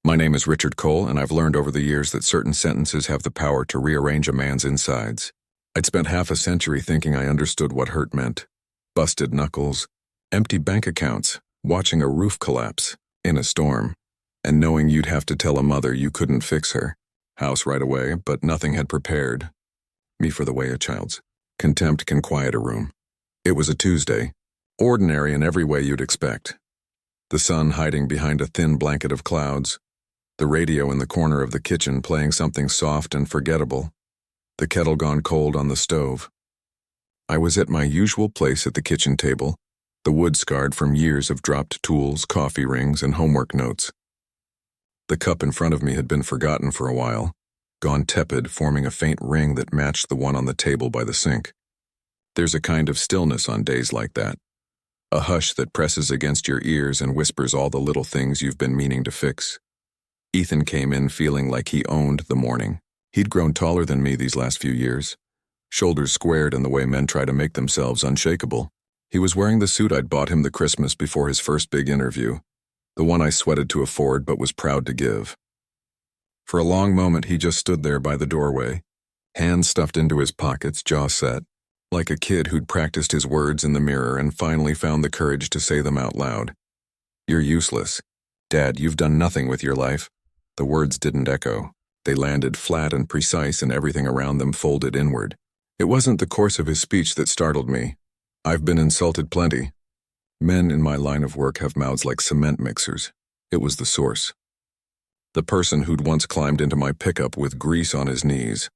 My name is Richard Cole, and I've learned over the years that certain sentences have the power to rearrange a man's insides. I'd spent half a century thinking I understood what hurt meant. Busted knuckles, empty bank accounts, watching a roof collapse in a storm, and knowing you'd have to tell a mother you couldn't fix her house right away, but nothing had prepared me for the way a child's contempt can quiet a room. It was a Tuesday, ordinary in every way you'd expect. The sun hiding behind a thin blanket of clouds, the radio in the corner of the kitchen playing something soft and forgettable, the kettle gone cold on the stove. I was at my usual place at the kitchen table, the wood scarred from years of dropped tools, coffee rings, and homework notes. The cup in front of me had been forgotten for a while, gone tepid, forming a faint ring that matched the one on the table by the sink. There's a kind of stillness on days like that, a hush that presses against your ears and whispers all the little things you've been meaning to fix. Ethan came in feeling like he owned the morning. He'd grown taller than me these last few years, shoulders squared in the way men try to make themselves unshakable. He was wearing the suit I'd bought him the Christmas before his first big interview, the one I sweated to afford but was proud to give. For a long moment he just stood there by the doorway, hands stuffed into his pockets, jaw set, like a kid who'd practiced his words in the mirror and finally found the courage to say them out loud. "You're useless. Dad, you've done nothing with your life." The words didn't echo. They landed flat and precise, and everything around them folded inward. It wasn't the course of his speech that startled me. I've been insulted plenty. Men in my line of work have mouths like cement mixers. It was the source. The person who'd once climbed into my pickup with grease on his knees,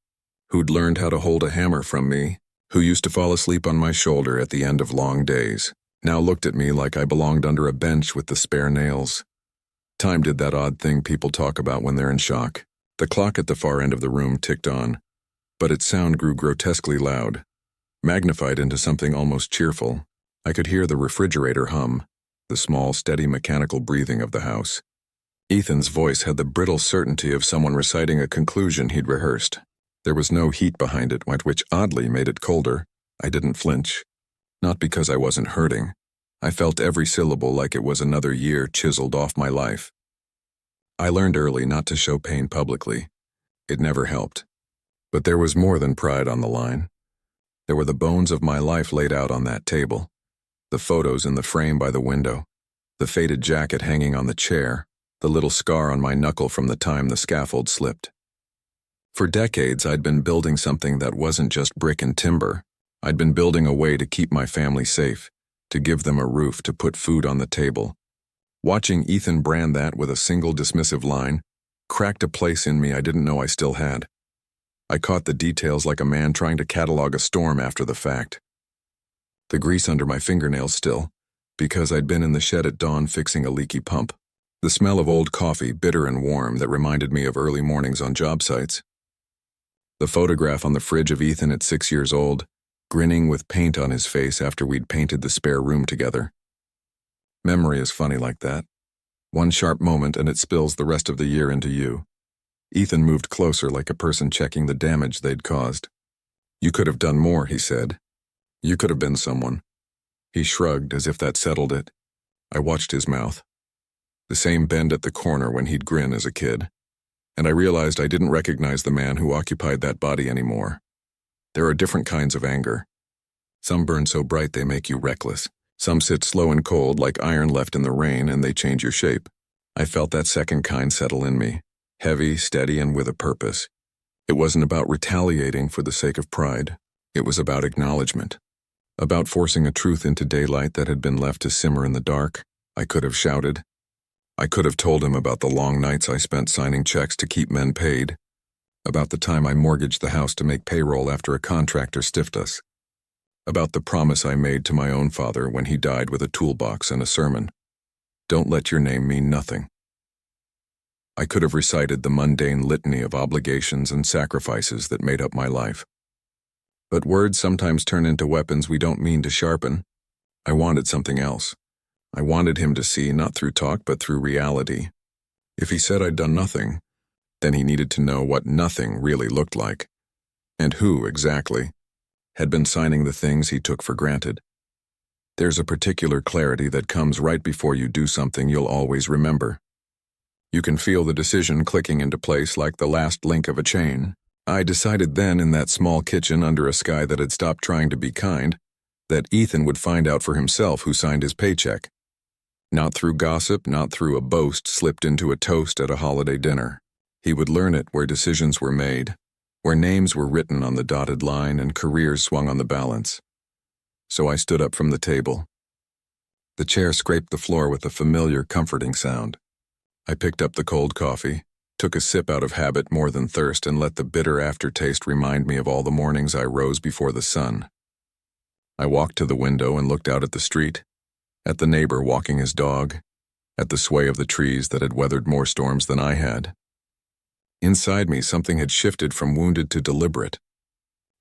who'd learned how to hold a hammer from me, who used to fall asleep on my shoulder at the end of long days, now looked at me like I belonged under a bench with the spare nails. Time did that odd thing people talk about when they're in shock. The clock at the far end of the room ticked on, but its sound grew grotesquely loud, magnified into something almost cheerful. I could hear the refrigerator hum, the small, steady mechanical breathing of the house. Ethan's voice had the brittle certainty of someone reciting a conclusion he'd rehearsed. There was no heat behind it, which oddly made it colder. I didn't flinch. Not because I wasn't hurting. I felt every syllable like it was another year chiseled off my life. I learned early not to show pain publicly. It never helped. But there was more than pride on the line. There were the bones of my life laid out on that table, the photos in the frame by the window, the faded jacket hanging on the chair, the little scar on my knuckle from the time the scaffold slipped. For decades, I'd been building something that wasn't just brick and timber. I'd been building a way to keep my family safe, to give them a roof, to put food on the table. Watching Ethan brand that with a single dismissive line cracked a place in me I didn't know I still had. I caught the details like a man trying to catalog a storm after the fact. The grease under my fingernails still, because I'd been in the shed at dawn fixing a leaky pump. The smell of old coffee, bitter and warm, that reminded me of early mornings on job sites. The photograph on the fridge of Ethan at 6 years old, grinning with paint on his face after we'd painted the spare room together. Memory is funny like that. One sharp moment and it spills the rest of the year into you. Ethan moved closer like a person checking the damage they'd caused. "You could have done more," he said. "You could have been someone." He shrugged as if that settled it. I watched his mouth. The same bend at the corner when he'd grin as a kid. And I realized I didn't recognize the man who occupied that body anymore. There are different kinds of anger. Some burn so bright they make you reckless. Some sit slow and cold like iron left in the rain and they change your shape. I felt that second kind settle in me, heavy, steady, and with a purpose. It wasn't about retaliating for the sake of pride. It was about acknowledgement. About forcing a truth into daylight that had been left to simmer in the dark. I could have shouted. I could have told him about the long nights I spent signing checks to keep men paid, about the time I mortgaged the house to make payroll after a contractor stiffed us, about the promise I made to my own father when he died with a toolbox and a sermon. Don't let your name mean nothing. I could have recited the mundane litany of obligations and sacrifices that made up my life. But words sometimes turn into weapons we don't mean to sharpen. I wanted something else. I wanted him to see, not through talk, but through reality. If he said I'd done nothing, then he needed to know what nothing really looked like, and who, exactly, had been signing the things he took for granted. There's a particular clarity that comes right before you do something you'll always remember. You can feel the decision clicking into place like the last link of a chain. I decided then in that small kitchen under a sky that had stopped trying to be kind, that Ethan would find out for himself who signed his paycheck. Not through gossip, not through a boast slipped into a toast at a holiday dinner. He would learn it where decisions were made, where names were written on the dotted line and careers swung on the balance. So I stood up from the table. The chair scraped the floor with a familiar, comforting sound. I picked up the cold coffee, took a sip out of habit more than thirst, and let the bitter aftertaste remind me of all the mornings I rose before the sun. I walked to the window and looked out at the street, at the neighbor walking his dog, at the sway of the trees that had weathered more storms than I had. Inside me, something had shifted from wounded to deliberate.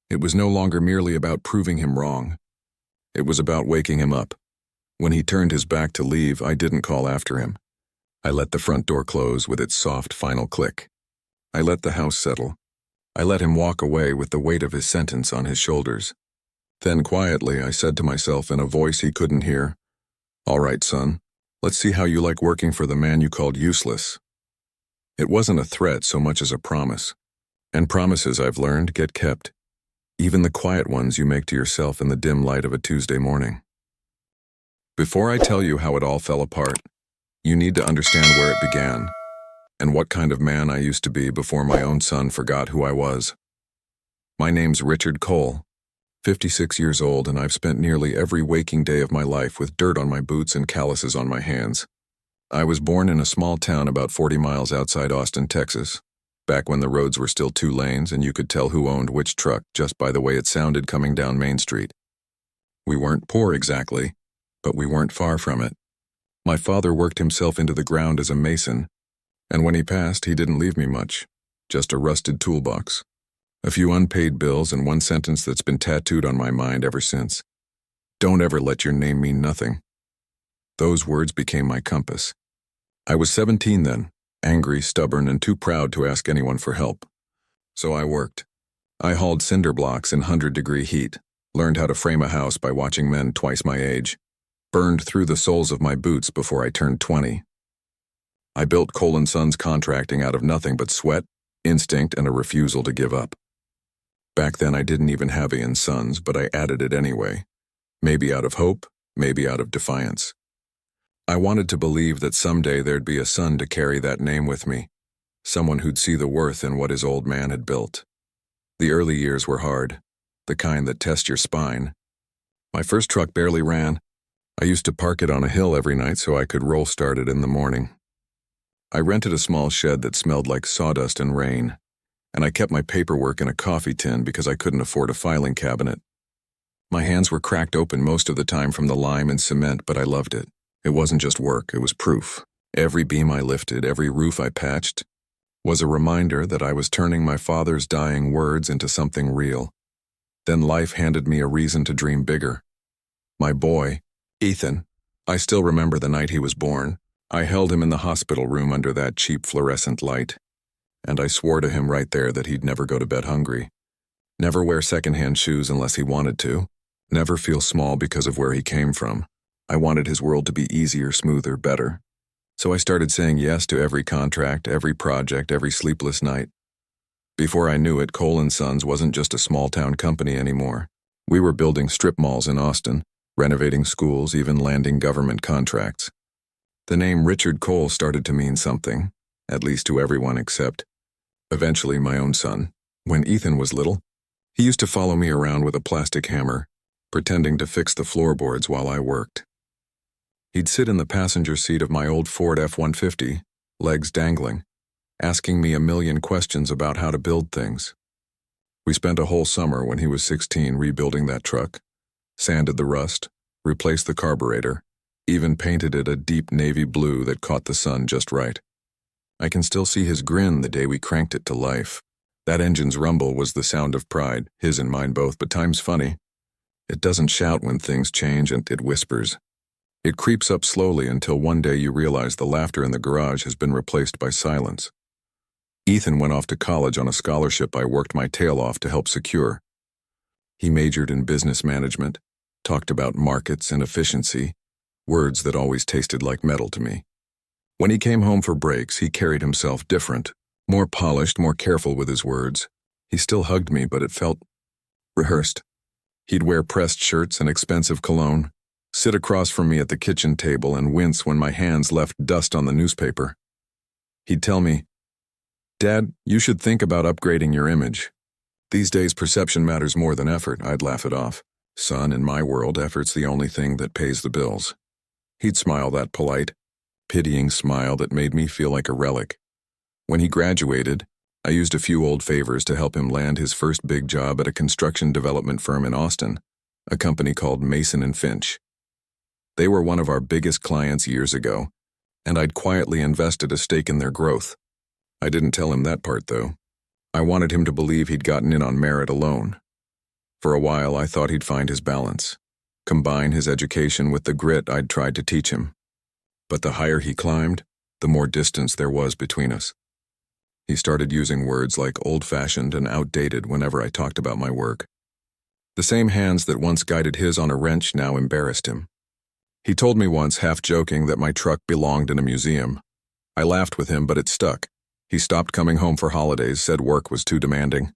It was no longer merely about proving him wrong. It was about waking him up. When he turned his back to leave, I didn't call after him. I let the front door close with its soft final click. I let the house settle. I let him walk away with the weight of his sentence on his shoulders. Then quietly I said to myself in a voice he couldn't hear, "All right, son, let's see how you like working for the man you called useless." It wasn't a threat so much as a promise. And promises, I've learned, get kept. Even the quiet ones you make to yourself in the dim light of a Tuesday morning. Before I tell you how it all fell apart, you need to understand where it began, and what kind of man I used to be before my own son forgot who I was. My name's Richard Cole, 56 years old, and I've spent nearly every waking day of my life with dirt on my boots and calluses on my hands. I was born in a small town about 40 miles outside Austin, Texas, back when the roads were still 2 lanes and you could tell who owned which truck just by the way it sounded coming down Main Street. We weren't poor exactly, but we weren't far from it. My father worked himself into the ground as a mason, and when he passed, he didn't leave me much, just a rusted toolbox, a few unpaid bills, and one sentence that's been tattooed on my mind ever since. Don't ever let your name mean nothing. Those words became my compass. I was 17 then, angry, stubborn, and too proud to ask anyone for help. So I worked. I hauled cinder blocks in 100-degree heat, learned how to frame a house by watching men twice my age, burned through the soles of my boots before I turned 20. I built Cole & Sons Contracting out of nothing but sweat, instinct, and a refusal to give up. Back then I didn't even have a Sons, but I added it anyway. Maybe out of hope, maybe out of defiance. I wanted to believe that someday there'd be a son to carry that name with me, someone who'd see the worth in what his old man had built. The early years were hard, the kind that test your spine. My first truck barely ran. I used to park it on a hill every night so I could roll start it in the morning. I rented a small shed that smelled like sawdust and rain, and I kept my paperwork in a coffee tin because I couldn't afford a filing cabinet. My hands were cracked open most of the time from the lime and cement, but I loved it. It wasn't just work, it was proof. Every beam I lifted, every roof I patched, was a reminder that I was turning my father's dying words into something real. Then life handed me a reason to dream bigger. My boy, Ethan, I still remember the night he was born. I held him in the hospital room under that cheap fluorescent light, and I swore to him right there that he'd never go to bed hungry, never wear secondhand shoes unless he wanted to, never feel small because of where he came from. I wanted his world to be easier, smoother, better. So I started saying yes to every contract, every project, every sleepless night. Before I knew it, Cole & Sons wasn't just a small-town company anymore. We were building strip malls in Austin, renovating schools, even landing government contracts. The name Richard Cole started to mean something, at least to everyone except, eventually, my own son. When Ethan was little, he used to follow me around with a plastic hammer, pretending to fix the floorboards while I worked. He'd sit in the passenger seat of my old Ford F-150, legs dangling, asking me a million questions about how to build things. We spent a whole summer when he was 16 rebuilding that truck, sanded the rust, replaced the carburetor, even painted it a deep navy blue that caught the sun just right. I can still see his grin the day we cranked it to life. That engine's rumble was the sound of pride, his and mine both, but time's funny. It doesn't shout when things change, and it whispers. It creeps up slowly until one day you realize the laughter in the garage has been replaced by silence. Ethan went off to college on a scholarship I worked my tail off to help secure. He majored in business management, talked about markets and efficiency, words that always tasted like metal to me. When he came home for breaks, he carried himself different, more polished, more careful with his words. He still hugged me, but it felt rehearsed. He'd wear pressed shirts and expensive cologne, sit across from me at the kitchen table and wince when my hands left dust on the newspaper. He'd tell me, "Dad, you should think about upgrading your image. These days perception matters more than effort." I'd laugh it off. "Son, in my world, effort's the only thing that pays the bills." He'd smile, that polite, pitying smile that made me feel like a relic. When he graduated, I used a few old favors to help him land his first big job at a construction development firm in Austin, a company called Mason & Finch. They were one of our biggest clients years ago, and I'd quietly invested a stake in their growth. I didn't tell him that part, though. I wanted him to believe he'd gotten in on merit alone. For a while, I thought he'd find his balance, combine his education with the grit I'd tried to teach him. But the higher he climbed, the more distance there was between us. He started using words like old-fashioned and outdated whenever I talked about my work. The same hands that once guided his on a wrench now embarrassed him. He told me once, half joking, that my truck belonged in a museum. I laughed with him, but it stuck. He stopped coming home for holidays, said work was too demanding.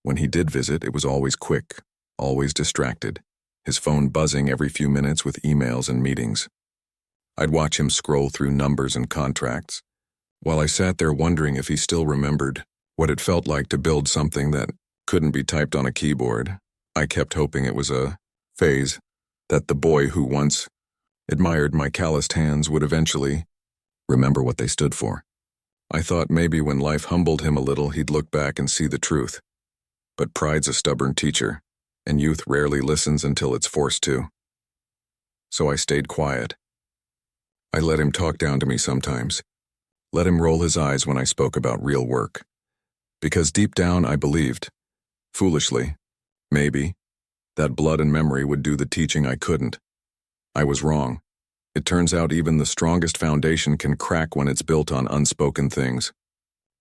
When he did visit, it was always quick, always distracted, his phone buzzing every few minutes with emails and meetings. I'd watch him scroll through numbers and contracts, while I sat there wondering if he still remembered what it felt like to build something that couldn't be typed on a keyboard. I kept hoping it was a phase, that the boy who once admired my calloused hands would eventually remember what they stood for. I thought maybe when life humbled him a little, he'd look back and see the truth. But pride's a stubborn teacher, and youth rarely listens until it's forced to. So I stayed quiet. I let him talk down to me sometimes, let him roll his eyes when I spoke about real work. Because deep down I believed, foolishly, maybe, that blood and memory would do the teaching I couldn't. I was wrong. It turns out even the strongest foundation can crack when it's built on unspoken things.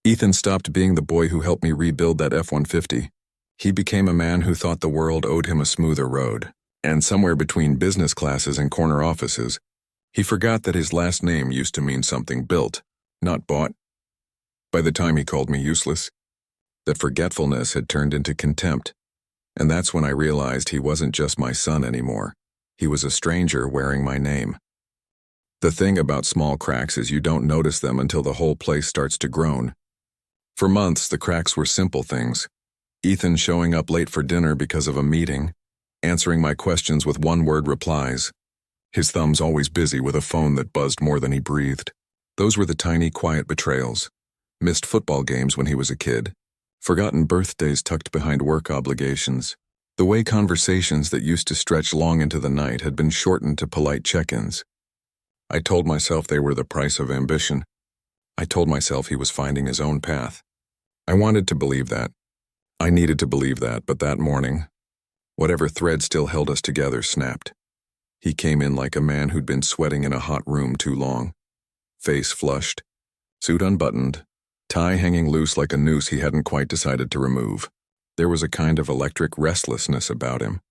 Ethan stopped being the boy who helped me rebuild that F-150. He became a man who thought the world owed him a smoother road. And somewhere between business classes and corner offices, he forgot that his last name used to mean something built, not bought. By the time he called me useless, that forgetfulness had turned into contempt. And that's when I realized he wasn't just my son anymore. He was a stranger wearing my name. The thing about small cracks is you don't notice them until the whole place starts to groan. For months, the cracks were simple things. Ethan showing up late for dinner because of a meeting, answering my questions with one-word replies. His thumbs always busy with a phone that buzzed more than he breathed. Those were the tiny, quiet betrayals. Missed football games when he was a kid. Forgotten birthdays tucked behind work obligations. The way conversations that used to stretch long into the night had been shortened to polite check-ins. I told myself they were the price of ambition. I told myself he was finding his own path. I wanted to believe that. I needed to believe that, but that morning, whatever thread still held us together snapped. He came in like a man who'd been sweating in a hot room too long. Face flushed, suit unbuttoned, tie hanging loose like a noose he hadn't quite decided to remove. There was a kind of electric restlessness about him,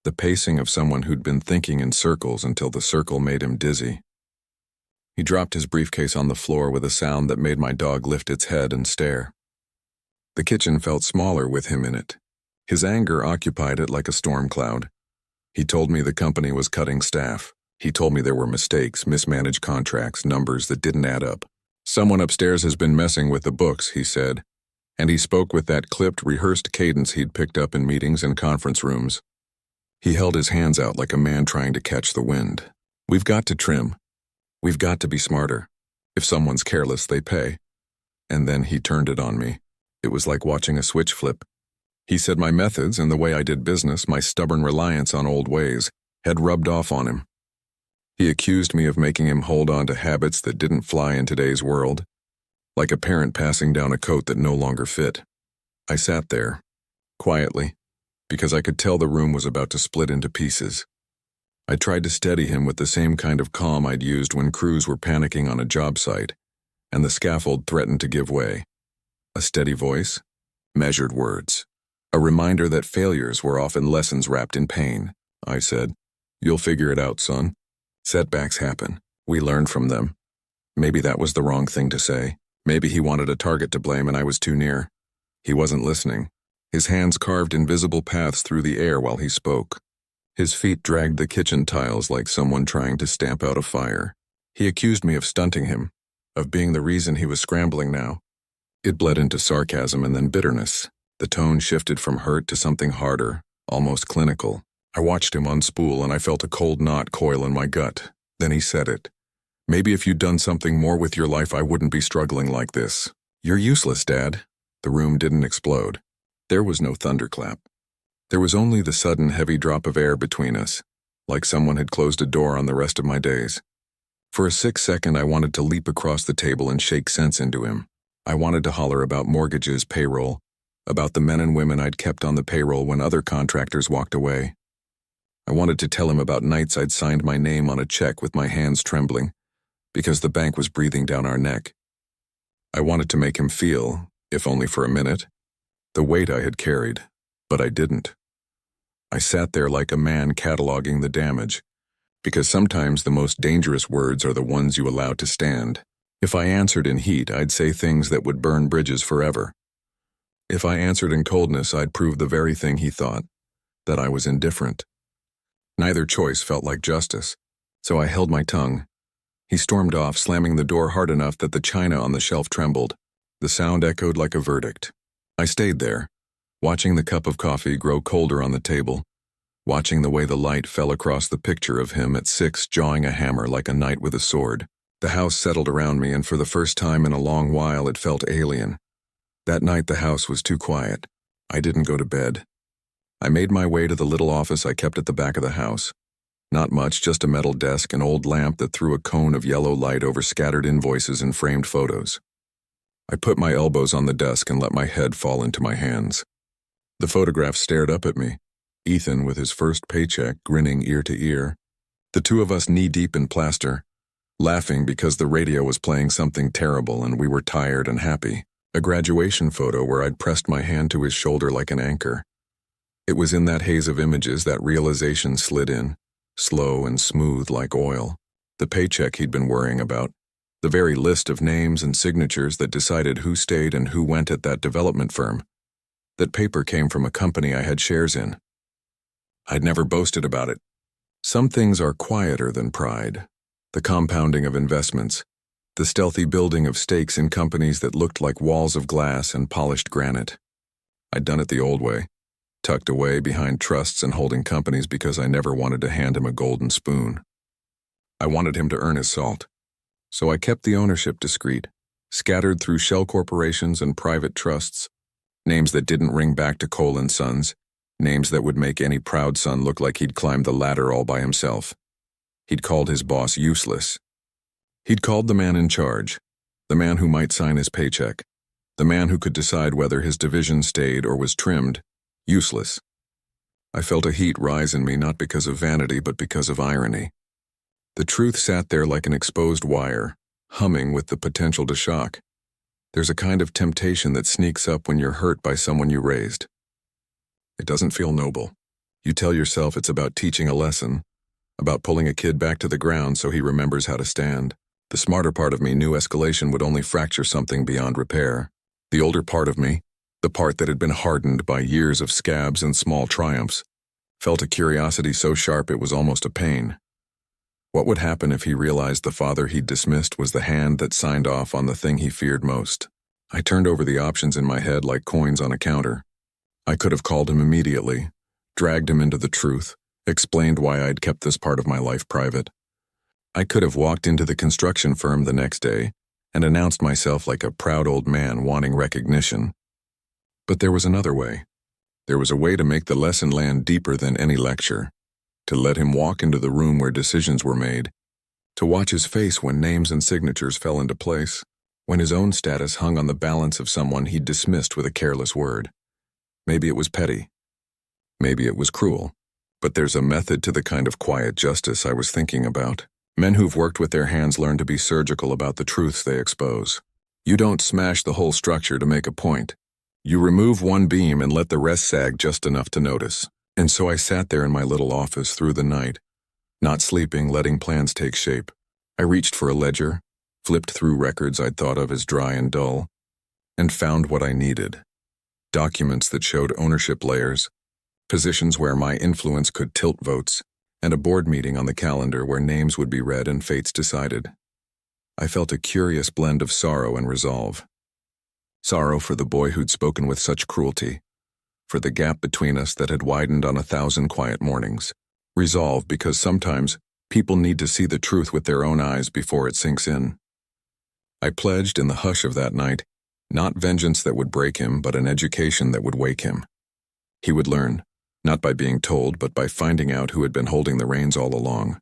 the pacing of someone who'd been thinking in circles until the circle made him dizzy. He dropped his briefcase on the floor with a sound that made my dog lift its head and stare. The kitchen felt smaller with him in it. His anger occupied it like a storm cloud. He told me the company was cutting staff. He told me there were mistakes, mismanaged contracts, numbers that didn't add up. Someone upstairs has been messing with the books, he said, and he spoke with that clipped, rehearsed cadence he'd picked up in meetings and conference rooms. He held his hands out like a man trying to catch the wind. We've got to trim. We've got to be smarter. If someone's careless, they pay. And then he turned it on me. It was like watching a switch flip. He said my methods and the way I did business, my stubborn reliance on old ways, had rubbed off on him. He accused me of making him hold on to habits that didn't fly in today's world, like a parent passing down a coat that no longer fit. I sat there, quietly, because I could tell the room was about to split into pieces. I tried to steady him with the same kind of calm I'd used when crews were panicking on a job site, and the scaffold threatened to give way. A steady voice, measured words. A reminder that failures were often lessons wrapped in pain. I said, "You'll figure it out, son. Setbacks happen. We learn from them. Maybe that was the wrong thing to say. Maybe he wanted a target to blame and I was too near. He wasn't listening. His hands carved invisible paths through the air while he spoke. His feet dragged the kitchen tiles like someone trying to stamp out a fire. He accused me of stunting him, of being the reason he was scrambling now. It bled into sarcasm and then bitterness. The tone shifted from hurt to something harder, almost clinical. I watched him unspool and I felt a cold knot coil in my gut. Then he said it. Maybe if you'd done something more with your life, I wouldn't be struggling like this. You're useless, Dad. The room didn't explode. There was no thunderclap. There was only the sudden heavy drop of air between us, like someone had closed a door on the rest of my days. For a sick second, I wanted to leap across the table and shake sense into him. I wanted to holler about mortgages, payroll, about the men and women I'd kept on the payroll when other contractors walked away. I wanted to tell him about nights I'd signed my name on a check with my hands trembling, because the bank was breathing down our neck. I wanted to make him feel, if only for a minute, the weight I had carried, but I didn't. I sat there like a man cataloging the damage, because sometimes the most dangerous words are the ones you allow to stand. If I answered in heat, I'd say things that would burn bridges forever. If I answered in coldness, I'd prove the very thing he thought, that I was indifferent. Neither choice felt like justice, so I held my tongue. He stormed off, slamming the door hard enough that the china on the shelf trembled. The sound echoed like a verdict. I stayed there, watching the cup of coffee grow colder on the table, watching the way the light fell across the picture of him at 6 jawing a hammer like a knight with a sword. The house settled around me, and for the first time in a long while it felt alien. That night the house was too quiet. I didn't go to bed. I made my way to the little office I kept at the back of the house. Not much, just a metal desk, an old lamp that threw a cone of yellow light over scattered invoices and framed photos. I put my elbows on the desk and let my head fall into my hands. The photographs stared up at me. Ethan with his first paycheck, grinning ear to ear. The two of us knee-deep in plaster, laughing because the radio was playing something terrible and we were tired and happy. A graduation photo where I'd pressed my hand to his shoulder like an anchor. It was in that haze of images that realization slid in, slow and smooth like oil. The paycheck he'd been worrying about. The very list of names and signatures that decided who stayed and who went at that development firm. That paper came from a company I had shares in. I'd never boasted about it. Some things are quieter than pride. The compounding of investments. The stealthy building of stakes in companies that looked like walls of glass and polished granite. I'd done it the old way. Tucked away behind trusts and holding companies because I never wanted to hand him a golden spoon. I wanted him to earn his salt. So I kept the ownership discreet, scattered through shell corporations and private trusts, names that didn't ring back to Cole & Sons, names that would make any proud son look like he'd climbed the ladder all by himself. He'd called his boss useless. He'd called the man in charge, the man who might sign his paycheck, the man who could decide whether his division stayed or was trimmed, useless. I felt a heat rise in me not because of vanity but because of irony. The truth sat there like an exposed wire, humming with the potential to shock. There's a kind of temptation that sneaks up when you're hurt by someone you raised. It doesn't feel noble. You tell yourself it's about teaching a lesson, about pulling a kid back to the ground so he remembers how to stand. The smarter part of me knew escalation would only fracture something beyond repair. The older part of me, the part that had been hardened by years of scabs and small triumphs, felt a curiosity so sharp it was almost a pain. What would happen if he realized the father he'd dismissed was the hand that signed off on the thing he feared most? I turned over the options in my head like coins on a counter. I could have called him immediately, dragged him into the truth, explained why I'd kept this part of my life private. I could have walked into the construction firm the next day and announced myself like a proud old man wanting recognition. But there was another way. There was a way to make the lesson land deeper than any lecture. To let him walk into the room where decisions were made, to watch his face when names and signatures fell into place, when his own status hung on the balance of someone he'd dismissed with a careless word. Maybe it was petty. Maybe it was cruel. But there's a method to the kind of quiet justice I was thinking about. Men who've worked with their hands learn to be surgical about the truths they expose. You don't smash the whole structure to make a point. You remove one beam and let the rest sag just enough to notice. And so I sat there in my little office through the night, not sleeping, letting plans take shape. I reached for a ledger, flipped through records I'd thought of as dry and dull, and found what I needed. Documents that showed ownership layers, positions where my influence could tilt votes, and a board meeting on the calendar where names would be read and fates decided. I felt a curious blend of sorrow and resolve. Sorrow for the boy who'd spoken with such cruelty, for the gap between us that had widened on 1,000 quiet mornings. Resolve because sometimes people need to see the truth with their own eyes before it sinks in. I pledged in the hush of that night, not vengeance that would break him, but an education that would wake him. He would learn, not by being told, but by finding out who had been holding the reins all along.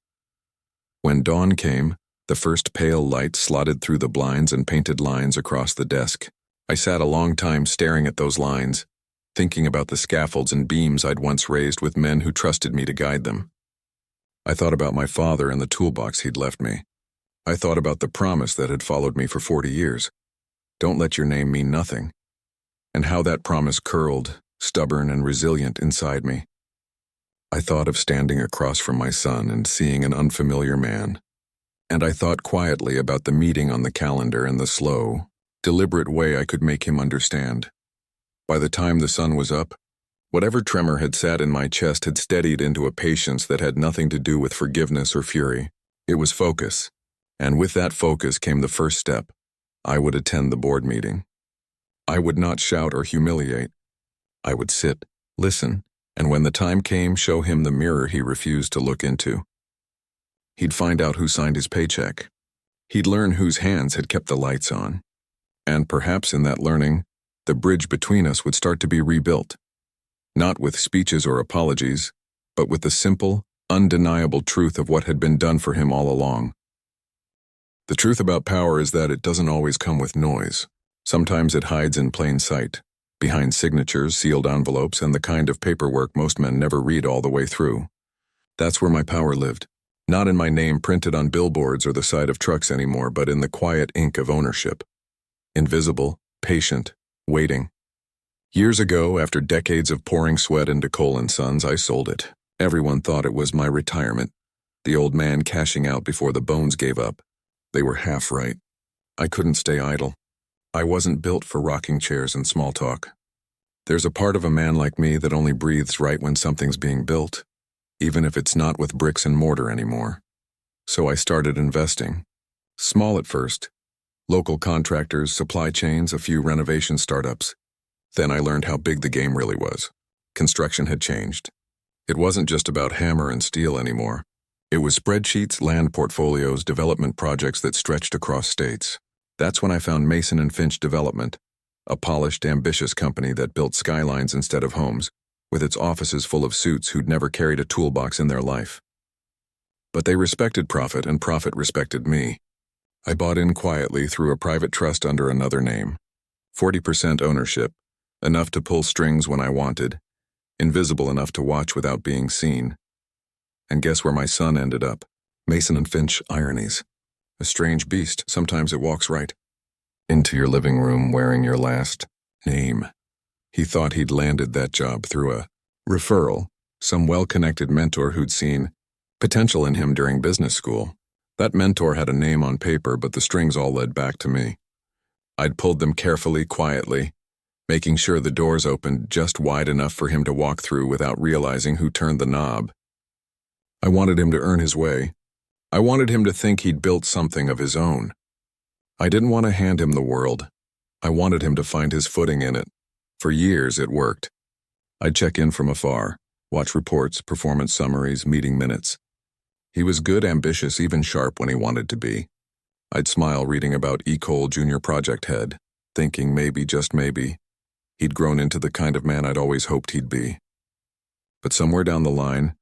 When dawn came, the first pale light slotted through the blinds and painted lines across the desk. I sat a long time staring at those lines, thinking about the scaffolds and beams I'd once raised with men who trusted me to guide them. I thought about my father and the toolbox he'd left me. I thought about the promise that had followed me for 40 years. Don't let your name mean nothing. And how that promise curled, stubborn and resilient inside me. I thought of standing across from my son and seeing an unfamiliar man. And I thought quietly about the meeting on the calendar and the slow, deliberate way I could make him understand. By the time the sun was up, whatever tremor had sat in my chest had steadied into a patience that had nothing to do with forgiveness or fury. It was focus. And with that focus came the first step. I would attend the board meeting. I would not shout or humiliate. I would sit, listen, and when the time came, show him the mirror he refused to look into. He'd find out who signed his paycheck. He'd learn whose hands had kept the lights on. And perhaps in that learning, the bridge between us would start to be rebuilt. Not with speeches or apologies, but with the simple, undeniable truth of what had been done for him all along. The truth about power is that it doesn't always come with noise. Sometimes it hides in plain sight, behind signatures, sealed envelopes, and the kind of paperwork most men never read all the way through. That's where my power lived. Not in my name printed on billboards or the side of trucks anymore, but in the quiet ink of ownership. Invisible, patient, waiting. Years ago, after decades of pouring sweat into Cole & Sons, I sold it. Everyone thought it was my retirement. The old man cashing out before the bones gave up. They were half right. I couldn't stay idle. I wasn't built for rocking chairs and small talk. There's a part of a man like me that only breathes right when something's being built, even if it's not with bricks and mortar anymore. So I started investing. Small at first. Local contractors, supply chains, a few renovation startups. Then I learned how big the game really was. Construction had changed. It wasn't just about hammer and steel anymore. It was spreadsheets, land portfolios, development projects that stretched across states. That's when I found Mason & Finch Development, a polished, ambitious company that built skylines instead of homes, with its offices full of suits who'd never carried a toolbox in their life. But they respected profit, and profit respected me. I bought in quietly through a private trust under another name. 40% ownership, enough to pull strings when I wanted, invisible enough to watch without being seen. And guess where my son ended up? Mason & Finch Ironies. A strange beast, sometimes it walks right into your living room wearing your last name. He thought he'd landed that job through a referral, some well-connected mentor who'd seen potential in him during business school. That mentor had a name on paper, but the strings all led back to me. I'd pulled them carefully, quietly, making sure the doors opened just wide enough for him to walk through without realizing who turned the knob. I wanted him to earn his way. I wanted him to think he'd built something of his own. I didn't want to hand him the world. I wanted him to find his footing in it. For years, it worked. I'd check in from afar, watch reports, performance summaries, meeting minutes. He was good, ambitious, even sharp when he wanted to be. I'd smile reading about E. Cole Jr. project head, thinking maybe, just maybe, he'd grown into the kind of man I'd always hoped he'd be. But somewhere down the line,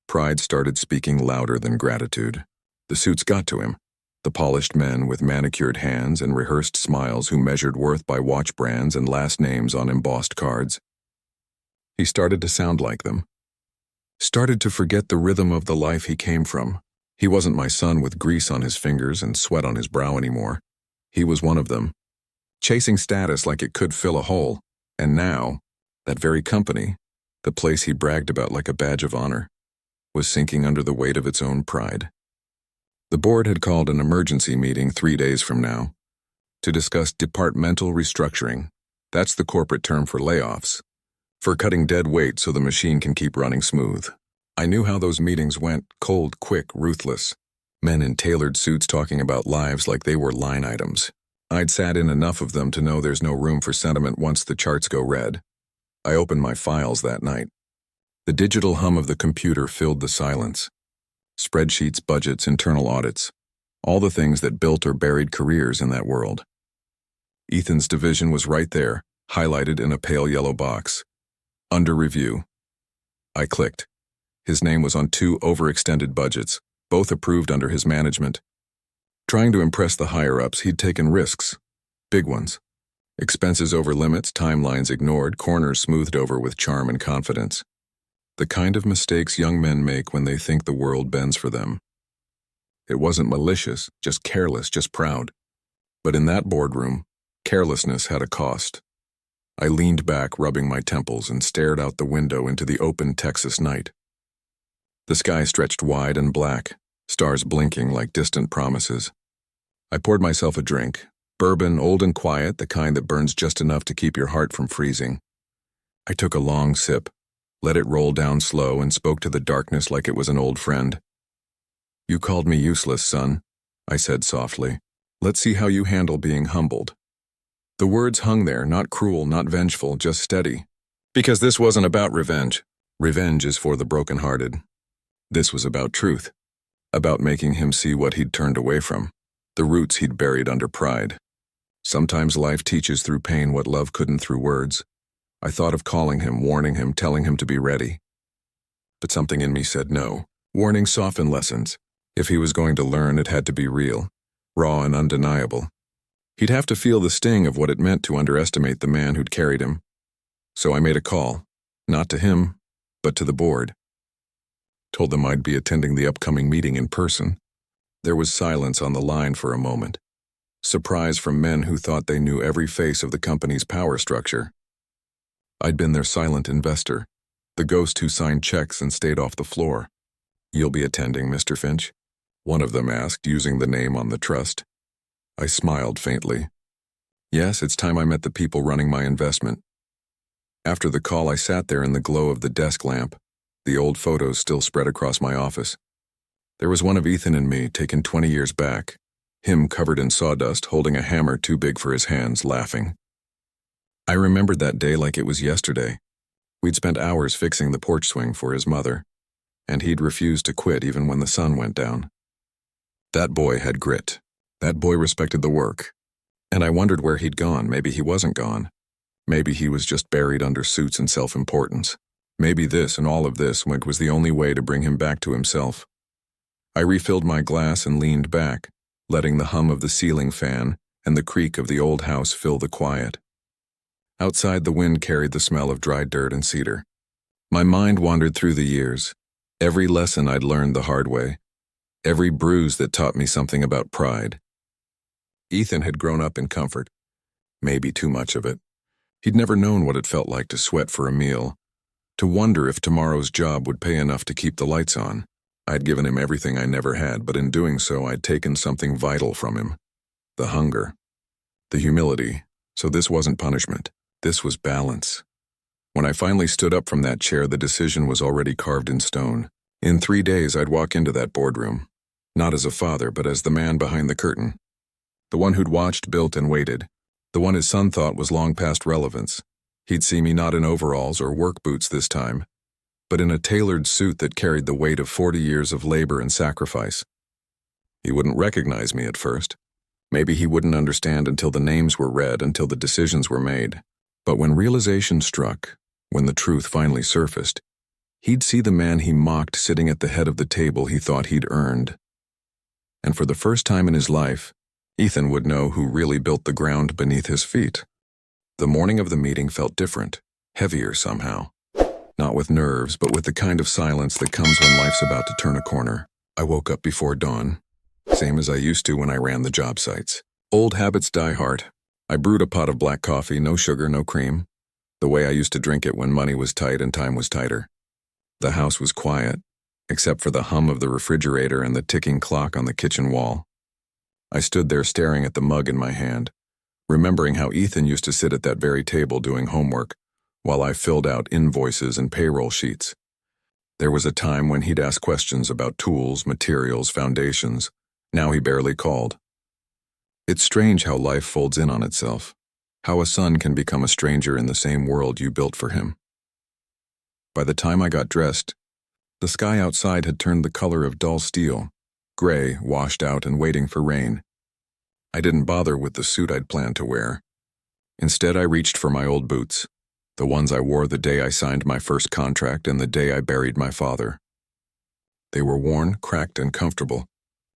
pride started speaking louder than gratitude. The suits got to him, the polished men with manicured hands and rehearsed smiles who measured worth by watch brands and last names on embossed cards. He started to sound like them. Started to forget the rhythm of the life he came from. He wasn't my son with grease on his fingers and sweat on his brow anymore. He was one of them, chasing status like it could fill a hole. And now, that very company, the place he bragged about like a badge of honor, was sinking under the weight of its own pride. The board had called an emergency meeting 3 days from now to discuss departmental restructuring. That's the corporate term for layoffs, for cutting dead weight so the machine can keep running smooth. I knew how those meetings went: cold, quick, ruthless. Men in tailored suits talking about lives like they were line items. I'd sat in enough of them to know there's no room for sentiment once the charts go red. I opened my files that night. The digital hum of the computer filled the silence. Spreadsheets, budgets, internal audits. All the things that built or buried careers in that world. Ethan's division was right there, highlighted in a pale yellow box. Under review. I clicked. His name was on 2 overextended budgets, both approved under his management. Trying to impress the higher-ups, he'd taken risks. Big ones. Expenses over limits, timelines ignored, corners smoothed over with charm and confidence. The kind of mistakes young men make when they think the world bends for them. It wasn't malicious, just careless, just proud. But in that boardroom, carelessness had a cost. I leaned back, rubbing my temples, and stared out the window into the open Texas night. The sky stretched wide and black, stars blinking like distant promises. I poured myself a drink, bourbon, old and quiet, the kind that burns just enough to keep your heart from freezing. I took a long sip, let it roll down slow, and spoke to the darkness like it was an old friend. "You called me useless, son," I said softly. "Let's see how you handle being humbled." The words hung there, not cruel, not vengeful, just steady. Because this wasn't about revenge. Revenge is for the broken-hearted. This was about truth. About making him see what he'd turned away from, the roots he'd buried under pride. Sometimes life teaches through pain what love couldn't through words. I thought of calling him, warning him, telling him to be ready. But something in me said no. Warnings soften lessons. If he was going to learn, it had to be real, raw and undeniable. He'd have to feel the sting of what it meant to underestimate the man who'd carried him. So I made a call, not to him, but to the board. Told them I'd be attending the upcoming meeting in person. There was silence on the line for a moment. Surprise from men who thought they knew every face of the company's power structure. I'd been their silent investor, the ghost who signed checks and stayed off the floor. "You'll be attending, Mr. Finch?" one of them asked, using the name on the trust. I smiled faintly. Yes, it's time I met the people running my investment. After the call, I sat there in the glow of the desk lamp, the old photos still spread across my office. There was one of Ethan and me, taken 20 years back, him covered in sawdust, holding a hammer too big for his hands, laughing. I remembered that day like it was yesterday. We'd spent hours fixing the porch swing for his mother, and he'd refused to quit even when the sun went down. That boy had grit. That boy respected the work. And I wondered where he'd gone. Maybe he wasn't gone. Maybe he was just buried under suits and self-importance. Maybe this and all of this was the only way to bring him back to himself. I refilled my glass and leaned back, letting the hum of the ceiling fan and the creak of the old house fill the quiet. Outside, the wind carried the smell of dry dirt and cedar. My mind wandered through the years. Every lesson I'd learned the hard way. Every bruise that taught me something about pride. Ethan had grown up in comfort. Maybe too much of it. He'd never known what it felt like to sweat for a meal, to wonder if tomorrow's job would pay enough to keep the lights on. I'd given him everything I never had, but in doing so, I'd taken something vital from him. The hunger. The humility. So this wasn't punishment. This was balance. When I finally stood up from that chair, the decision was already carved in stone. In 3 days, I'd walk into that boardroom. Not as a father, but as the man behind the curtain. The one who'd watched, built, and waited. The one his son thought was long past relevance. He'd see me not in overalls or work boots this time, but in a tailored suit that carried the weight of 40 years of labor and sacrifice. He wouldn't recognize me at first. Maybe he wouldn't understand until the names were read, until the decisions were made. But when realization struck, when the truth finally surfaced, he'd see the man he mocked sitting at the head of the table he thought he'd earned. And for the first time in his life, Ethan would know who really built the ground beneath his feet. The morning of the meeting felt different, heavier somehow. Not with nerves, but with the kind of silence that comes when life's about to turn a corner. I woke up before dawn, same as I used to when I ran the job sites. Old habits die hard. I brewed a pot of black coffee, no sugar, no cream, the way I used to drink it when money was tight and time was tighter. The house was quiet, except for the hum of the refrigerator and the ticking clock on the kitchen wall. I stood there staring at the mug in my hand, remembering how Ethan used to sit at that very table doing homework, while I filled out invoices and payroll sheets. There was a time when he'd ask questions about tools, materials, foundations. Now he barely called. It's strange how life folds in on itself, how a son can become a stranger in the same world you built for him. By the time I got dressed, the sky outside had turned the color of dull steel, gray, washed out and waiting for rain. I didn't bother with the suit I'd planned to wear. Instead, I reached for my old boots, the ones I wore the day I signed my first contract and the day I buried my father. They were worn, cracked, and comfortable.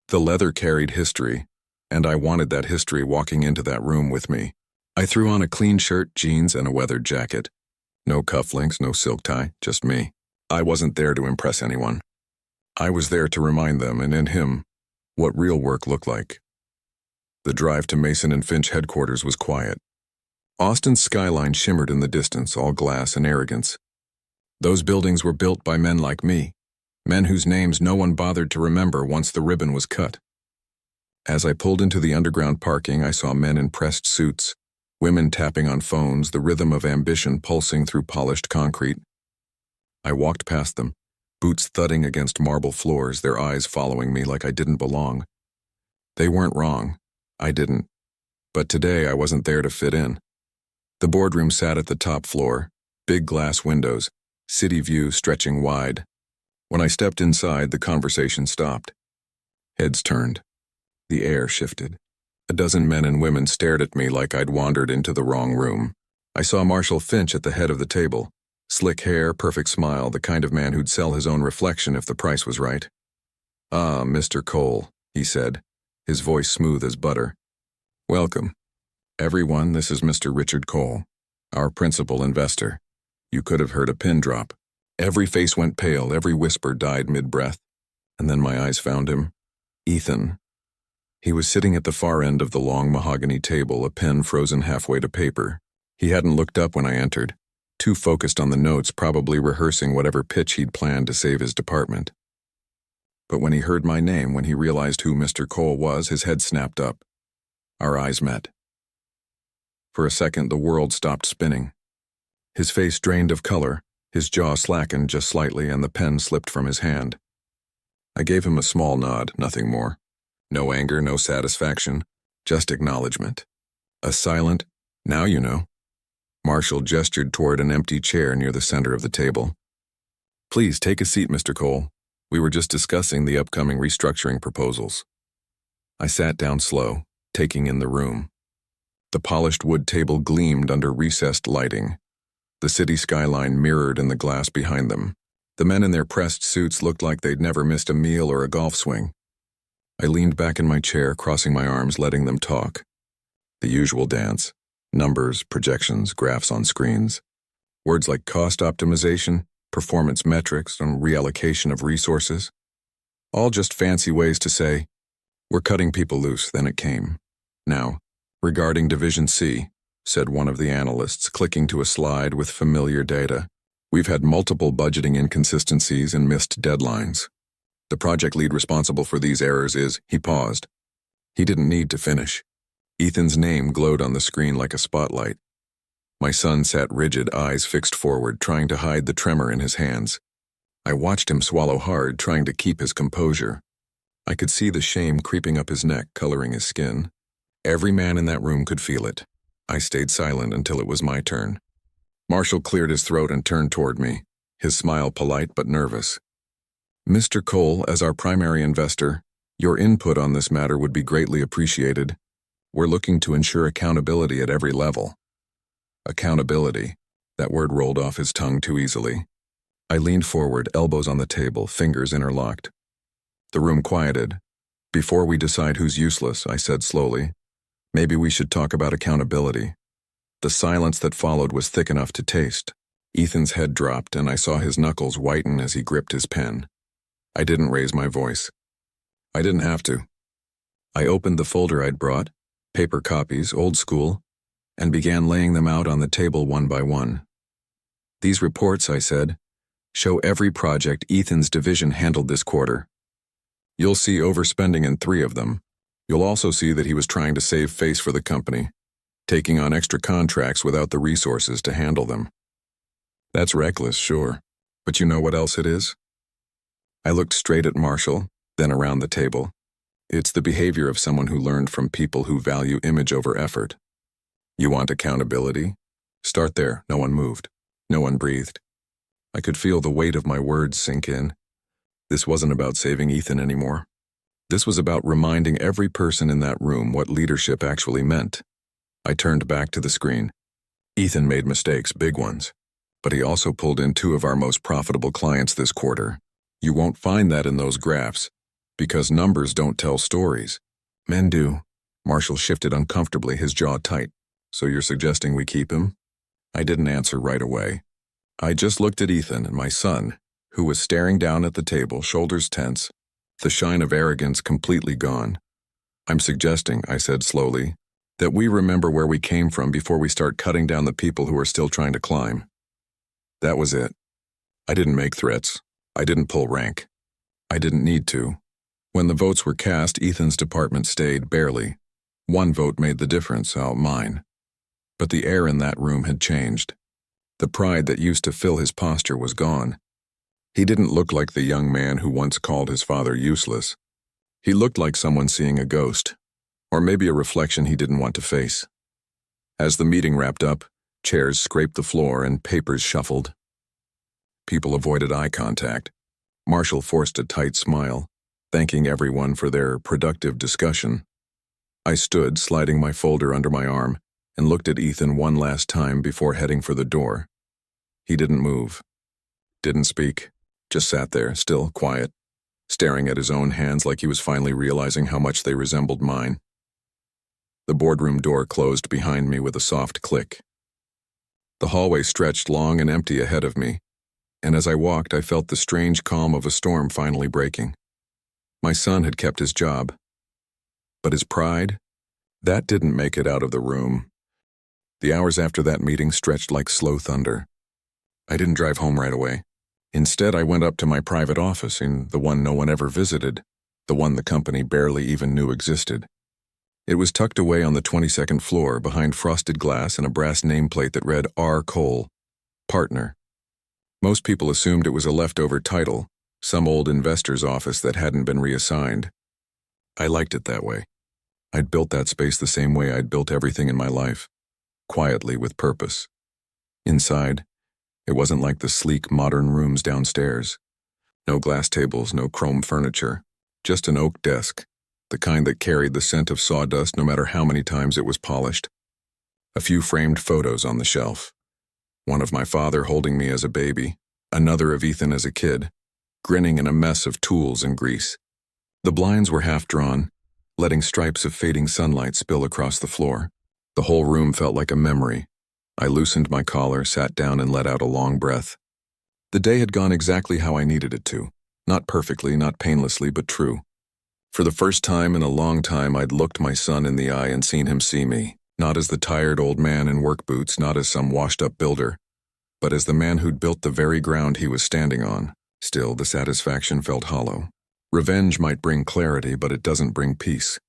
The leather carried history, and I wanted that history walking into that room with me. I threw on a clean shirt, jeans, and a weathered jacket. No cufflinks, no silk tie, just me. I wasn't there to impress anyone. I was there to remind them, and in him, what real work looked like. The drive to Mason and Finch headquarters was quiet. Austin's skyline shimmered in the distance, all glass and arrogance. Those buildings were built by men like me, men whose names no one bothered to remember once the ribbon was cut. As I pulled into the underground parking, I saw men in pressed suits, women tapping on phones, the rhythm of ambition pulsing through polished concrete. I walked past them, boots thudding against marble floors, their eyes following me like I didn't belong. They weren't wrong. I didn't. But today I wasn't there to fit in. The boardroom sat at the top floor, big glass windows, city view stretching wide. When I stepped inside, the conversation stopped. Heads turned. The air shifted. A dozen men and women stared at me like I'd wandered into the wrong room. I saw Marshall Finch at the head of the table. Slick hair, perfect smile, the kind of man who'd sell his own reflection if the price was right. "Ah, Mr. Cole," he said, his voice smooth as butter. "Welcome. Everyone, this is Mr. Richard Cole, our principal investor." You could have heard a pin drop. Every face went pale, every whisper died mid-breath. And then my eyes found him. Ethan. He was sitting at the far end of the long mahogany table, a pen frozen halfway to paper. He hadn't looked up when I entered, too focused on the notes, probably rehearsing whatever pitch he'd planned to save his department. But when he heard my name, when he realized who Mr. Cole was, his head snapped up. Our eyes met. For a second, the world stopped spinning. His face drained of color, his jaw slackened just slightly, and the pen slipped from his hand. I gave him a small nod, nothing more. No anger, no satisfaction, just acknowledgement. A silent, "Now you know." Marshall gestured toward an empty chair near the center of the table. "Please take a seat, Mr. Cole. We were just discussing the upcoming restructuring proposals." I sat down slow, taking in the room. The polished wood table gleamed under recessed lighting. The city skyline mirrored in the glass behind them. The men in their pressed suits looked like they'd never missed a meal or a golf swing. I leaned back in my chair, crossing my arms, letting them talk. The usual dance. Numbers, projections, graphs on screens. Words like cost optimization, performance metrics, and reallocation of resources. All just fancy ways to say, "We're cutting people loose." Then it came. "Now, regarding Division C," said one of the analysts, clicking to a slide with familiar data, "we've had multiple budgeting inconsistencies and missed deadlines. The project lead responsible for these errors is," he paused. He didn't need to finish. Ethan's name glowed on the screen like a spotlight. My son sat rigid, eyes fixed forward, trying to hide the tremor in his hands. I watched him swallow hard, trying to keep his composure. I could see the shame creeping up his neck, coloring his skin. Every man in that room could feel it. I stayed silent until it was my turn. Marshall cleared his throat and turned toward me, his smile polite but nervous. "Mr. Cole, as our primary investor, your input on this matter would be greatly appreciated. We're looking to ensure accountability at every level." Accountability. That word rolled off his tongue too easily. I leaned forward, elbows on the table, fingers interlocked. The room quieted. "Before we decide who's useless," I said slowly, "maybe we should talk about accountability." The silence that followed was thick enough to taste. Ethan's head dropped, and I saw his knuckles whiten as he gripped his pen. I didn't raise my voice. I didn't have to. I opened the folder I'd brought, paper copies, old school, and began laying them out on the table one by one. "These reports," I said, Show every project Ethan's division handled this quarter. You'll see overspending in 3 of them. You'll also see that he was trying to save face for the company, taking on extra contracts without the resources to handle them. That's reckless, sure, but you know what else it is? I looked straight at Marshall, then around the table. It's the behavior of someone who learned from people who value image over effort. You want accountability? Start there. No one moved. No one breathed. I could feel the weight of my words sink in. This wasn't about saving Ethan anymore. This was about reminding every person in that room what leadership actually meant. I turned back to the screen. Ethan made mistakes, big ones. But he also pulled in 2 of our most profitable clients this quarter. You won't find that in those graphs, because numbers don't tell stories. Men do. Marshall shifted uncomfortably, his jaw tight. So you're suggesting we keep him? I didn't answer right away. I just looked at Ethan and my son, who was staring down at the table, shoulders tense, the shine of arrogance completely gone. I'm suggesting, I said slowly, that we remember where we came from before we start cutting down the people who are still trying to climb. That was it. I didn't make threats. I didn't pull rank. I didn't need to. When the votes were cast, Ethan's department stayed, barely. 1 vote made the difference, mine. But the air in that room had changed. The pride that used to fill his posture was gone. He didn't look like the young man who once called his father useless. He looked like someone seeing a ghost, or maybe a reflection he didn't want to face. As the meeting wrapped up, chairs scraped the floor and papers shuffled. People avoided eye contact. Marshall forced a tight smile, thanking everyone for their productive discussion. I stood, sliding my folder under my arm, and looked at Ethan one last time before heading for the door. He didn't move, didn't speak, just sat there, still quiet, staring at his own hands like he was finally realizing how much they resembled mine. The boardroom door closed behind me with a soft click. The hallway stretched long and empty ahead of me, and as I walked, I felt the strange calm of a storm finally breaking. My son had kept his job. But his pride? That didn't make it out of the room. The hours after that meeting stretched like slow thunder. I didn't drive home right away. Instead, I went up to my private office, in the one no one ever visited, the one the company barely even knew existed. It was tucked away on the 22nd floor behind frosted glass and a brass nameplate that read R. Cole, partner. Most people assumed it was a leftover title, some old investor's office that hadn't been reassigned. I liked it that way. I'd built that space the same way I'd built everything in my life, quietly with purpose. Inside, it wasn't like the sleek, modern rooms downstairs. No glass tables, no chrome furniture, just an oak desk, the kind that carried the scent of sawdust no matter how many times it was polished. A few framed photos on the shelf. One of my father holding me as a baby, another of Ethan as a kid, grinning in a mess of tools and grease. The blinds were half drawn, letting stripes of fading sunlight spill across the floor. The whole room felt like a memory. I loosened my collar, sat down, and let out a long breath. The day had gone exactly how I needed it to. Not perfectly, not painlessly, but true. For the first time in a long time, I'd looked my son in the eye and seen him see me, not as the tired old man in work boots, not as some washed-up builder, but as the man who'd built the very ground he was standing on. Still, the satisfaction felt hollow. Revenge might bring clarity, but it doesn't bring peace.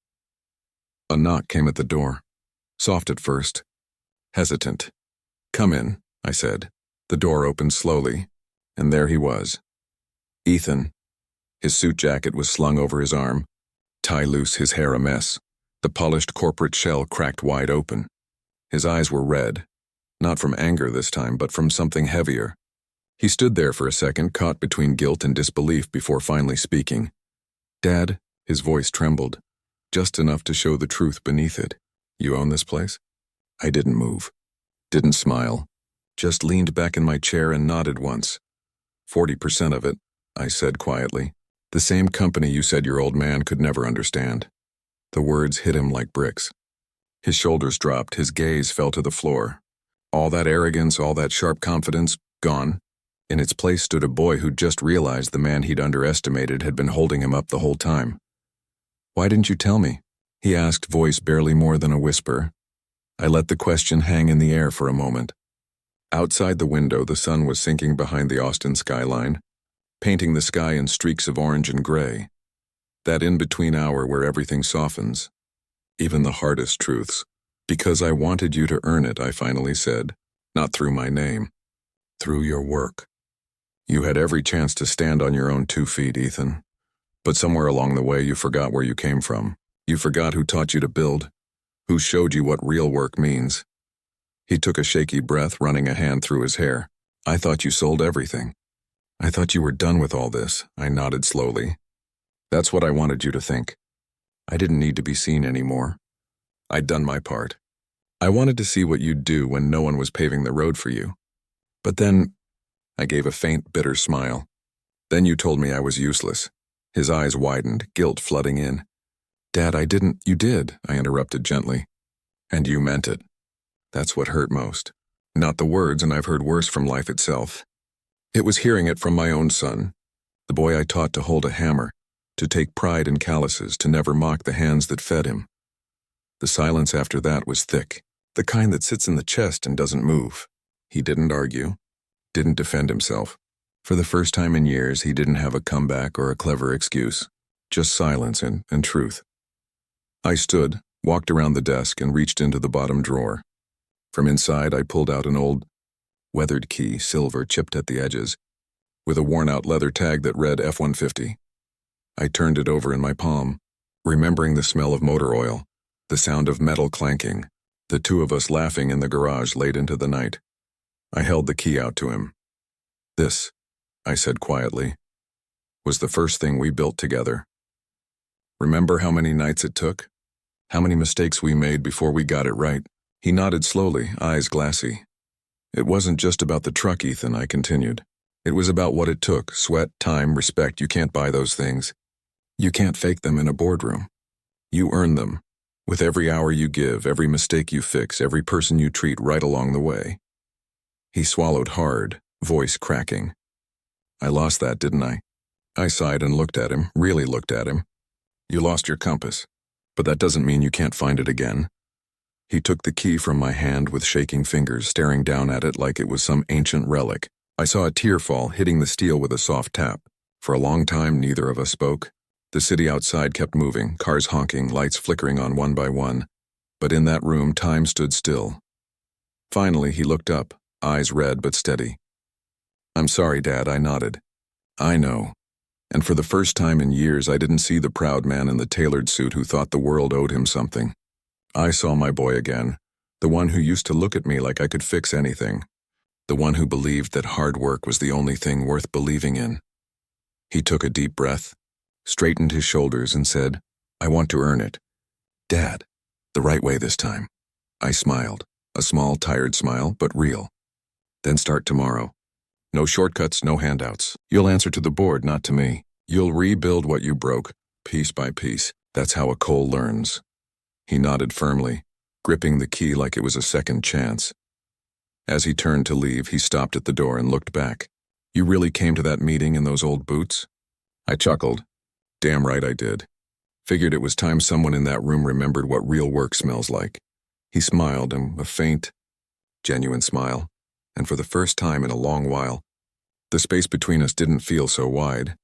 A knock came at the door. Soft at first. Hesitant. "Come in," I said. The door opened slowly, and there he was. Ethan. His suit jacket was slung over his arm, tie loose, his hair a mess, the polished corporate shell cracked wide open. His eyes were red, not from anger this time, but from something heavier. He stood there for a second, caught between guilt and disbelief before finally speaking. "Dad," his voice trembled, just enough to show the truth beneath it. "You own this place?" I didn't move, didn't smile, just leaned back in my chair and nodded once. 40% of it, I said quietly. The same company you said your old man could never understand. The words hit him like bricks. His shoulders dropped, his gaze fell to the floor. All that arrogance, all that sharp confidence, gone. In its place stood a boy who'd just realized the man he'd underestimated had been holding him up the whole time. "Why didn't you tell me?" he asked, voice barely more than a whisper. I let the question hang in the air for a moment. Outside the window, the sun was sinking behind the Austin skyline, painting the sky in streaks of orange and gray. That in-between hour where everything softens, even the hardest truths. Because I wanted you to earn it, I finally said, not through my name, through your work. You had every chance to stand on your own 2 feet, Ethan. But somewhere along the way, you forgot where you came from. You forgot who taught you to build, who showed you what real work means. He took a shaky breath, running a hand through his hair. I thought you sold everything. I thought you were done with all this. I nodded slowly. That's what I wanted you to think. I didn't need to be seen anymore. I'd done my part. I wanted to see what you'd do when no one was paving the road for you. But then, I gave a faint, bitter smile. Then you told me I was useless. His eyes widened, guilt flooding in. Dad, I didn't. You did, I interrupted gently. And you meant it. That's what hurt most. Not the words, and I've heard worse from life itself. It was hearing it from my own son, the boy I taught to hold a hammer, to take pride in calluses, to never mock the hands that fed him. The silence after that was thick, the kind that sits in the chest and doesn't move. He didn't argue, didn't defend himself. For the first time in years, he didn't have a comeback or a clever excuse, just silence and truth. I stood, walked around the desk, and reached into the bottom drawer. From inside, I pulled out an old, weathered key, silver, chipped at the edges, with a worn-out leather tag that read F-150. I turned it over in my palm, remembering the smell of motor oil, the sound of metal clanking, the two of us laughing in the garage late into the night. I held the key out to him. This, I said quietly, was the first thing we built together. Remember how many nights it took? How many mistakes we made before we got it right? He nodded slowly, eyes glassy. It wasn't just about the truck, Ethan, I continued. It was about what it took, sweat, time, respect. You can't buy those things. You can't fake them in a boardroom. You earn them, with every hour you give, every mistake you fix, every person you treat right along the way. He swallowed hard, voice cracking. I lost that, didn't I? I sighed and looked at him, really looked at him. You lost your compass, but that doesn't mean you can't find it again. He took the key from my hand with shaking fingers, staring down at it like it was some ancient relic. I saw a tear fall, hitting the steel with a soft tap. For a long time, neither of us spoke. The city outside kept moving, cars honking, lights flickering on one by one. But in that room, time stood still. Finally, he looked up, eyes red but steady. I'm sorry, Dad, I nodded. I know. And for the first time in years, I didn't see the proud man in the tailored suit who thought the world owed him something. I saw my boy again, the one who used to look at me like I could fix anything, the one who believed that hard work was the only thing worth believing in. He took a deep breath, straightened his shoulders, and said, I want to earn it. Dad, the right way this time. I smiled, a small, tired smile, but real. Then start tomorrow. No shortcuts, no handouts. You'll answer to the board, not to me. You'll rebuild what you broke, piece by piece. That's how a Cole learns. He nodded firmly, gripping the key like it was a second chance. As he turned to leave, he stopped at the door and looked back. You really came to that meeting in those old boots? I chuckled. Damn right I did. Figured it was time someone in that room remembered what real work smells like. He smiled, and a faint, genuine smile, and for the first time in a long while, the space between us didn't feel so wide.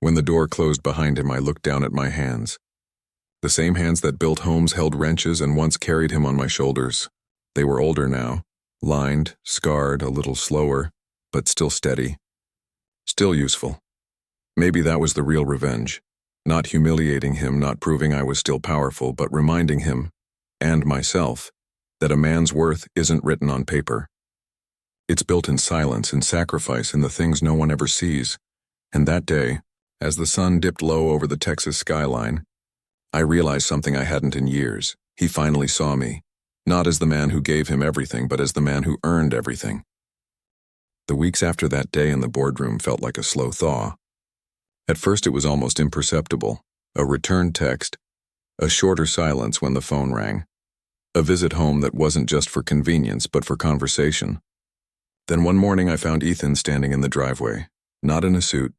When the door closed behind him, I looked down at my hands. The same hands that built homes, held wrenches, and once carried him on my shoulders. They were older now, lined, scarred, a little slower, but still steady. Still useful. Maybe that was the real revenge. Not humiliating him, not proving I was still powerful, but reminding him, and myself, that a man's worth isn't written on paper. It's built in silence and sacrifice in the things no one ever sees. And that day, as the sun dipped low over the Texas skyline, I realized something I hadn't in years. He finally saw me, not as the man who gave him everything, but as the man who earned everything. The weeks after that day in the boardroom felt like a slow thaw. At first it was almost imperceptible, a return text, a shorter silence when the phone rang, a visit home that wasn't just for convenience but for conversation. Then one morning I found Ethan standing in the driveway, not in a suit,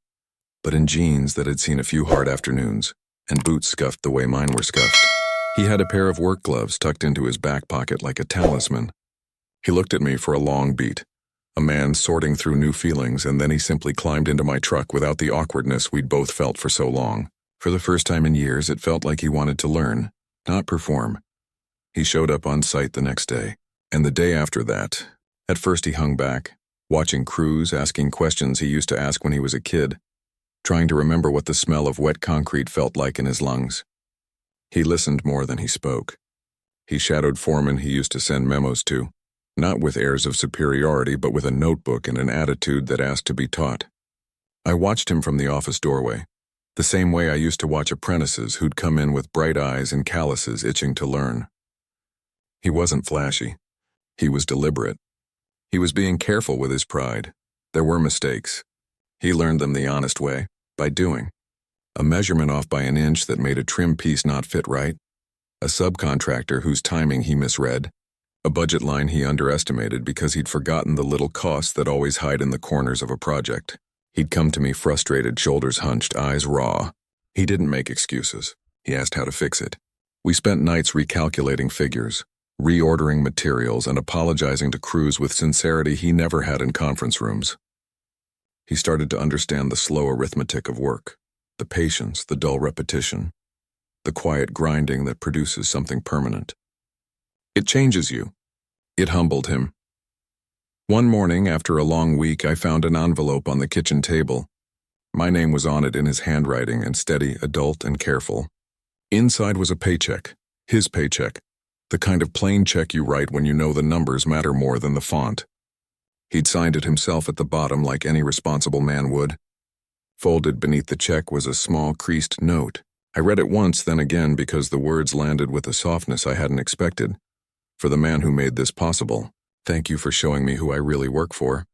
but in jeans that had seen a few hard afternoons, and boots scuffed the way mine were scuffed. He had a pair of work gloves tucked into his back pocket like a talisman. He looked at me for a long beat, A man sorting through new feelings, and then he simply climbed into my truck without the awkwardness we'd both felt for so long. For the first time in years, it felt like he wanted to learn, not perform. He showed up on site the next day, and the day after that. At first he hung back, watching crews, asking questions he used to ask when he was a kid, trying to remember what the smell of wet concrete felt like in his lungs. He listened more than he spoke. He shadowed foremen he used to send memos to, not with airs of superiority but with a notebook and an attitude that asked to be taught. I watched him from the office doorway, the same way I used to watch apprentices who'd come in with bright eyes and calluses itching to learn. He wasn't flashy. He was deliberate. He was being careful with his pride. There were mistakes. He learned them the honest way, by doing. A measurement off by an inch that made a trim piece not fit right. A subcontractor whose timing he misread. A budget line he underestimated because he'd forgotten the little costs that always hide in the corners of a project. He'd come to me frustrated, shoulders hunched, eyes raw. He didn't make excuses. He asked how to fix it. We spent nights recalculating figures, reordering materials, and apologizing to crews with sincerity he never had in conference rooms. He started to understand the slow arithmetic of work, the patience, the dull repetition, the quiet grinding that produces something permanent. It changes you. It humbled him. One morning, after a long week, I found an envelope on the kitchen table. My name was on it in his handwriting, and steady, adult, and careful. Inside was a paycheck, his paycheck, the kind of plain check you write when you know the numbers matter more than the font. He'd signed it himself at the bottom like any responsible man would. Folded beneath the check was a small creased note. I read it once, then again, because the words landed with a softness I hadn't expected. For the man who made this possible, thank you for showing me who I really work for.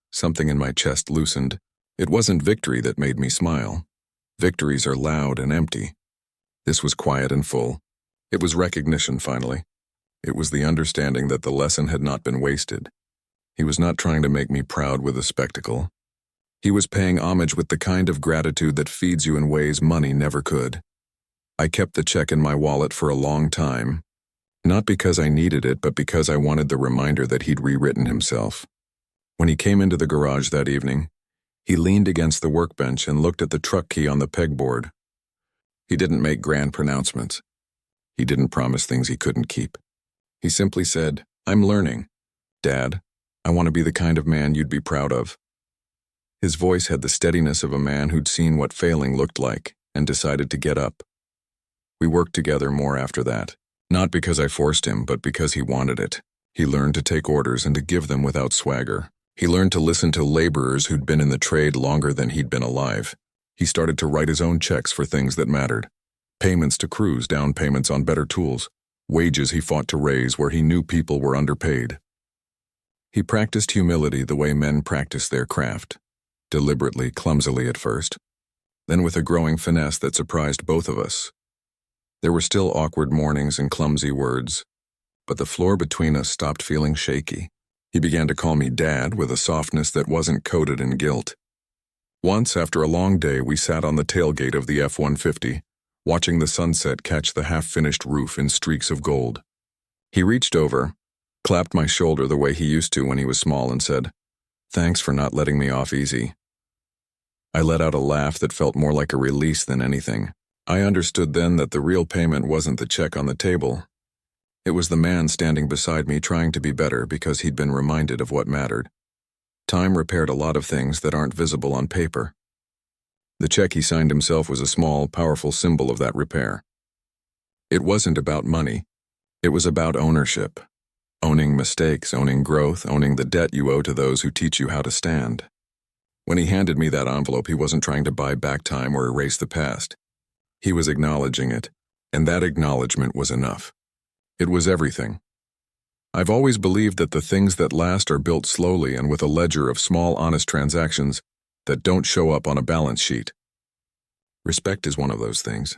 Something in my chest loosened. It wasn't victory that made me smile. Victories are loud and empty. This was quiet and full. It was recognition, finally. It was the understanding that the lesson had not been wasted. He was not trying to make me proud with a spectacle. He was paying homage with the kind of gratitude that feeds you in ways money never could. I kept the check in my wallet for a long time, not because I needed it, but because I wanted the reminder that he'd rewritten himself. When he came into the garage that evening, he leaned against the workbench and looked at the truck key on the pegboard. He didn't make grand pronouncements. He didn't promise things he couldn't keep. He simply said, "I'm learning. Dad, I want to be the kind of man you'd be proud of." His voice had the steadiness of a man who'd seen what failing looked like and decided to get up. We worked together more after that, not because I forced him, but because he wanted it. He learned to take orders and to give them without swagger. He learned to listen to laborers who'd been in the trade longer than he'd been alive. He started to write his own checks for things that mattered. Payments to crews, down payments on better tools, wages he fought to raise where he knew people were underpaid. He practiced humility the way men practice their craft. Deliberately, clumsily at first, then with a growing finesse that surprised both of us. There were still awkward mornings and clumsy words, but the floor between us stopped feeling shaky. He began to call me Dad with a softness that wasn't coated in guilt. Once, after a long day, we sat on the tailgate of the F-150, watching the sunset catch the half-finished roof in streaks of gold. He reached over, clapped my shoulder the way he used to when he was small, and said, "Thanks for not letting me off easy." I let out a laugh that felt more like a release than anything. I understood then that the real payment wasn't the check on the table. It was the man standing beside me trying to be better because he'd been reminded of what mattered. Time repaired a lot of things that aren't visible on paper. The check he signed himself was a small, powerful symbol of that repair. It wasn't about money. It was about ownership. Owning mistakes, owning growth, owning the debt you owe to those who teach you how to stand. When he handed me that envelope, he wasn't trying to buy back time or erase the past. He was acknowledging it, and that acknowledgement was enough. It was everything. I've always believed that the things that last are built slowly and with a ledger of small, honest transactions that don't show up on a balance sheet. Respect is one of those things.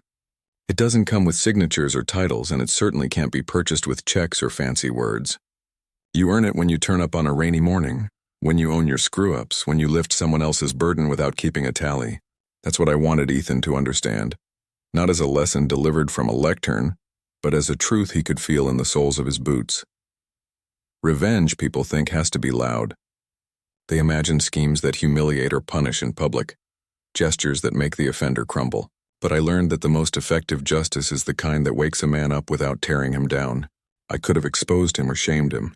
It doesn't come with signatures or titles, and it certainly can't be purchased with checks or fancy words. You earn it when you turn up on a rainy morning, when you own your screw-ups, when you lift someone else's burden without keeping a tally. That's what I wanted Ethan to understand. Not as a lesson delivered from a lectern, but as a truth he could feel in the soles of his boots. Revenge, people think, has to be loud. They imagine schemes that humiliate or punish in public, gestures that make the offender crumble. But I learned that the most effective justice is the kind that wakes a man up without tearing him down. I could have exposed him or shamed him.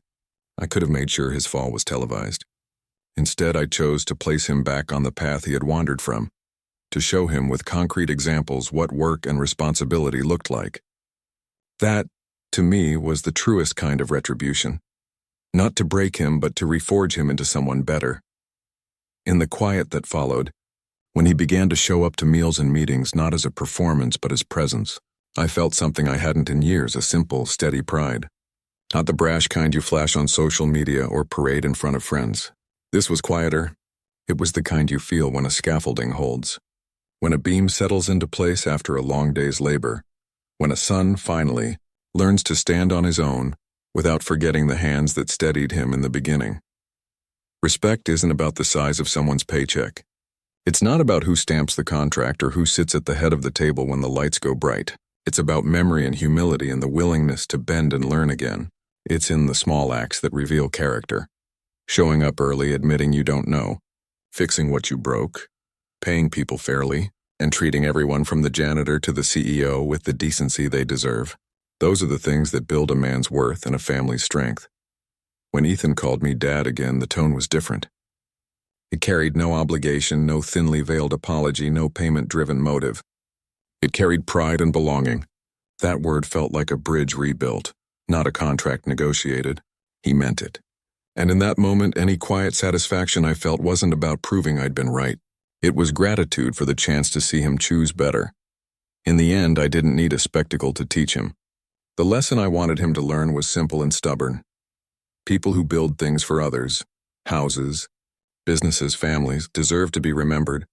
I could have made sure his fall was televised. Instead, I chose to place him back on the path he had wandered from, to show him with concrete examples what work and responsibility looked like. That, to me, was the truest kind of retribution. Not to break him, but to reforge him into someone better. In the quiet that followed, when he began to show up to meals and meetings not as a performance but as presence, I felt something I hadn't in years, a simple, steady pride. Not the brash kind you flash on social media or parade in front of friends. This was quieter. It was the kind you feel when a scaffolding holds. When a beam settles into place after a long day's labor. When a son, finally, learns to stand on his own without forgetting the hands that steadied him in the beginning. Respect isn't about the size of someone's paycheck. It's not about who stamps the contract or who sits at the head of the table when the lights go bright. It's about memory and humility and the willingness to bend and learn again. It's in the small acts that reveal character. Showing up early, admitting you don't know, fixing what you broke, paying people fairly, and treating everyone from the janitor to the CEO with the decency they deserve. Those are the things that build a man's worth and a family's strength. When Ethan called me Dad again, the tone was different. It carried no obligation, no thinly veiled apology, no payment-driven motive. It carried pride and belonging. That word felt like a bridge rebuilt, not a contract negotiated. He meant it. And in that moment, any quiet satisfaction I felt wasn't about proving I'd been right. It was gratitude for the chance to see him choose better. In the end, I didn't need a spectacle to teach him. The lesson I wanted him to learn was simple and stubborn. People who build things for others, houses, businesses, families, deserve to be remembered,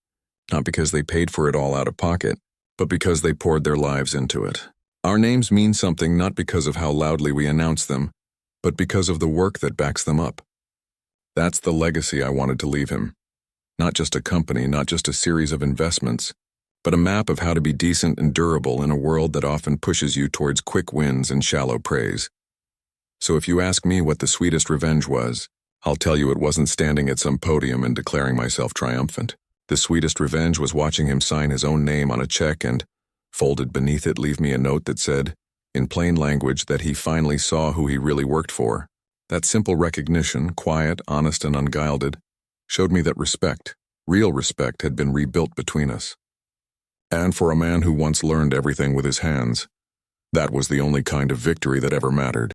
not because they paid for it all out of pocket, but because they poured their lives into it. Our names mean something not because of how loudly we announce them, but because of the work that backs them up. That's the legacy I wanted to leave him. Not just a company, not just a series of investments, but a map of how to be decent and durable in a world that often pushes you towards quick wins and shallow praise. So if you ask me what the sweetest revenge was, I'll tell you it wasn't standing at some podium and declaring myself triumphant. The sweetest revenge was watching him sign his own name on a check and, folded beneath it, leave me a note that said, in plain language, that he finally saw who he really worked for. That simple recognition, quiet, honest, and unguiled, showed me that respect, real respect, had been rebuilt between us. And for a man who once learned everything with his hands, that was the only kind of victory that ever mattered.